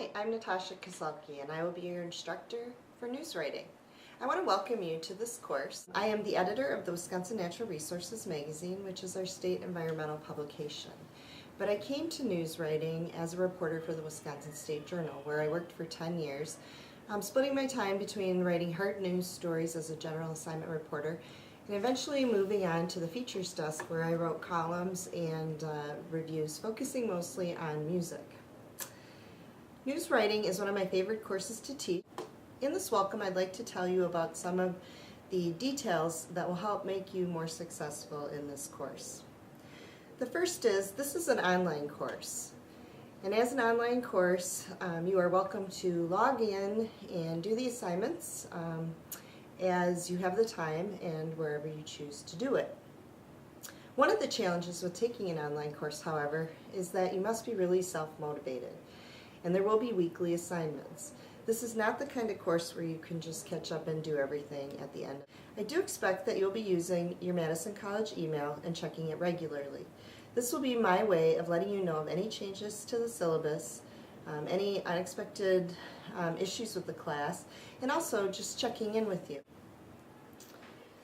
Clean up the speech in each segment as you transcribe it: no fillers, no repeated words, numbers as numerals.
Hi, I'm Natasha Koselke, and I will be your instructor for news writing. I want to welcome you to this course. I am the editor of the Wisconsin Natural Resources magazine, which is our state environmental publication. But I came to news writing as a reporter for the Wisconsin State Journal, where I worked for 10 years, splitting my time between writing hard news stories as a general assignment reporter and eventually moving on to the features desk, where I wrote columns and reviews focusing mostly on music. News writing is one of my favorite courses to teach. In this welcome, I'd like to tell you about some of the details that will help make you more successful in this course. The first is, this is an online course. And as an online course, you are welcome to log in and do the assignments as you have the time and wherever you choose to do it. One of the challenges with taking an online course, however, is that you must be really self-motivated, and there will be weekly assignments. This is not the kind of course where you can just catch up and do everything at the end. I do expect that you'll be using your Madison College email and checking it regularly. This will be my way of letting you know of any changes to the syllabus, any unexpected issues with the class, and also just checking in with you.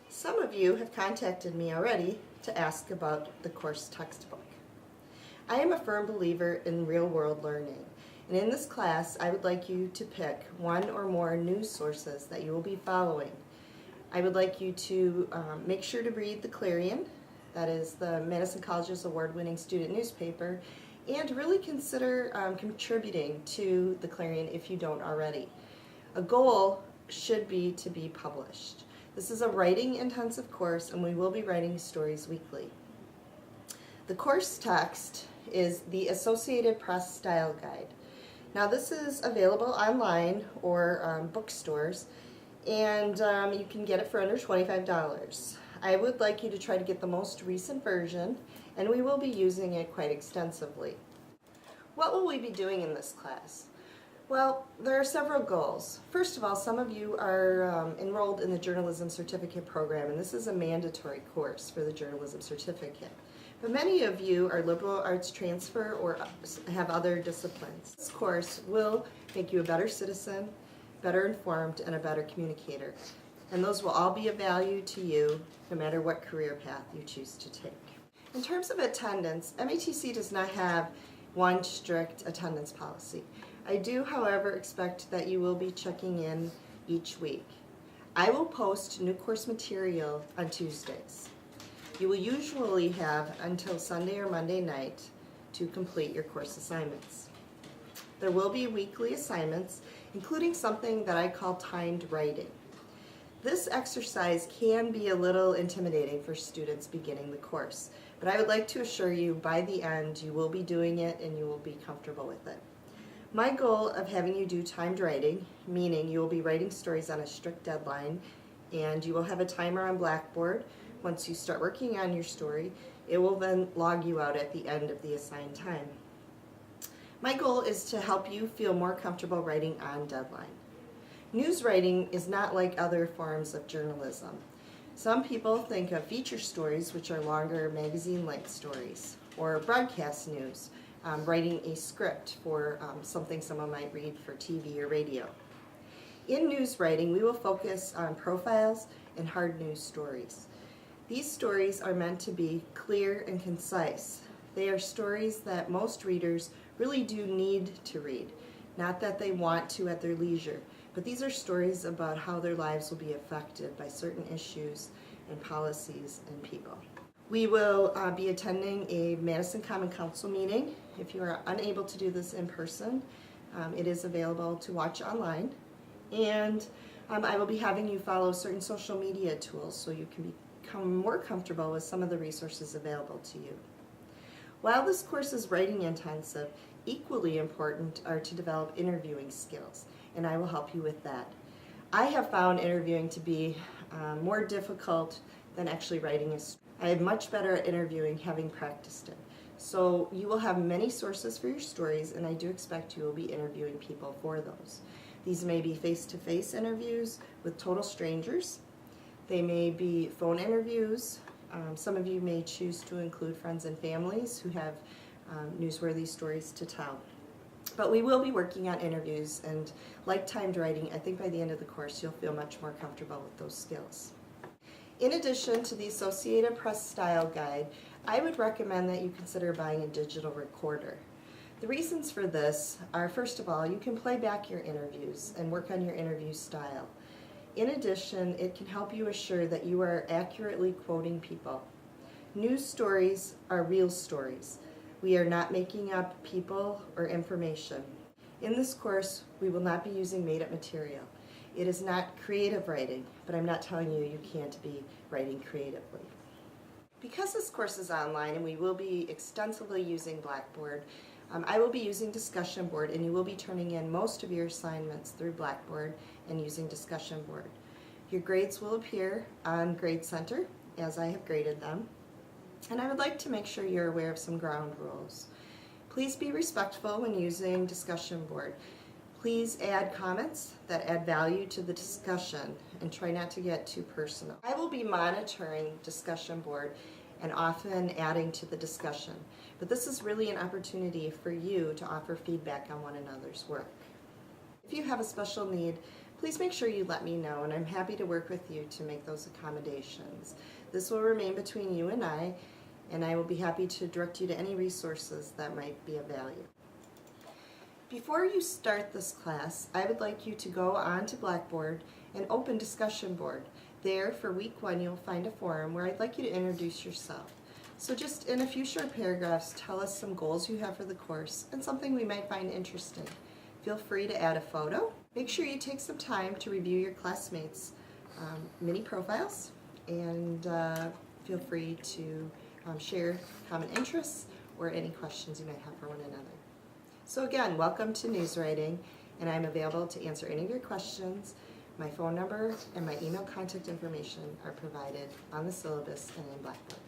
Some of you have contacted me already to ask about the course textbook. I am a firm believer in real-world learning, and in this class I would like you to pick one or more news sources that you will be following. I would like you to make sure to read the Clarion, that is the Madison College's award-winning student newspaper, and really consider contributing to the Clarion if you don't already. A goal should be to be published. This is a writing-intensive course, and we will be writing stories weekly. The course text is the Associated Press Style Guide. Now, this is available online or bookstores, and you can get it for under $25. I would like you to try to get the most recent version, and we will be using it quite extensively. What will we be doing in this class? Well, there are several goals. First of all, some of you are enrolled in the Journalism Certificate program, and this is a mandatory course for the Journalism Certificate. But many of you are liberal arts transfer or have other disciplines. This course will make you a better citizen, better informed, and a better communicator. And those will all be of value to you no matter what career path you choose to take. In terms of attendance, MATC does not have one strict attendance policy. I do, however, expect that you will be checking in each week. I will post new course material on Tuesdays. You will usually have until Sunday or Monday night to complete your course assignments. There will be weekly assignments, including something that I call timed writing. This exercise can be a little intimidating for students beginning the course, but I would like to assure you by the end you will be doing it and you will be comfortable with it. My goal of having you do timed writing, meaning you will be writing stories on a strict deadline, and you will have a timer on Blackboard. Once you start working on your story, it will then log you out at the end of the assigned time. My goal is to help you feel more comfortable writing on deadline. News writing is not like other forms of journalism. Some people think of feature stories, which are longer magazine-length stories, or broadcast news, writing a script for something someone might read for TV or radio. In news writing, we will focus on profiles and hard news stories. These stories are meant to be clear and concise. They are stories that most readers really do need to read, not that they want to at their leisure, but these are stories about how their lives will be affected by certain issues and policies and people. We will be attending a Madison Common Council meeting. If you are unable to do this in person, it is available to watch online. And I will be having you follow certain social media tools so you can become more comfortable with some of the resources available to you. While this course is writing intensive, equally important are to develop interviewing skills, and I will help you with that. I have found interviewing to be more difficult than actually writing a story. I am much better at interviewing having practiced it. So you will have many sources for your stories, and I do expect you will be interviewing people for those. These may be face-to-face interviews with total strangers. They may be phone interviews. Some of you may choose to include friends and families who have newsworthy stories to tell. But we will be working on interviews, and like timed writing, I think by the end of the course you'll feel much more comfortable with those skills. In addition to the Associated Press Style Guide, I would recommend that you consider buying a digital recorder. The reasons for this are, first of all, you can play back your interviews and work on your interview style. In addition, it can help you assure that you are accurately quoting people. News stories are real stories. We are not making up people or information. In this course, we will not be using made-up material. It is not creative writing, but I'm not telling you you can't be writing creatively. Because this course is online and we will be extensively using Blackboard, I will be using discussion board, and you will be turning in most of your assignments through Blackboard and using discussion board. Your grades will appear on Grade Center as I have graded them, and I would like to make sure you're aware of some ground rules. Please be respectful when using discussion board. Please add comments that add value to the discussion and try not to get too personal. I will be monitoring discussion board and often adding to the discussion, but this is really an opportunity for you to offer feedback on one another's work. If you have a special need, please make sure you let me know, and I'm happy to work with you to make those accommodations. This will remain between you and I will be happy to direct you to any resources that might be of value. Before you start this class, I would like you to go on to Blackboard and open discussion board. There, for week 1, you'll find a forum where I'd like you to introduce yourself. So just in a few short paragraphs, tell us some goals you have for the course and something we might find interesting. Feel free to add a photo. Make sure you take some time to review your classmates' mini profiles, and feel free to share common interests or any questions you might have for one another. So again, welcome to Newswriting, and I'm available to answer any of your questions. My phone number and my email contact information are provided on the syllabus and in Blackboard.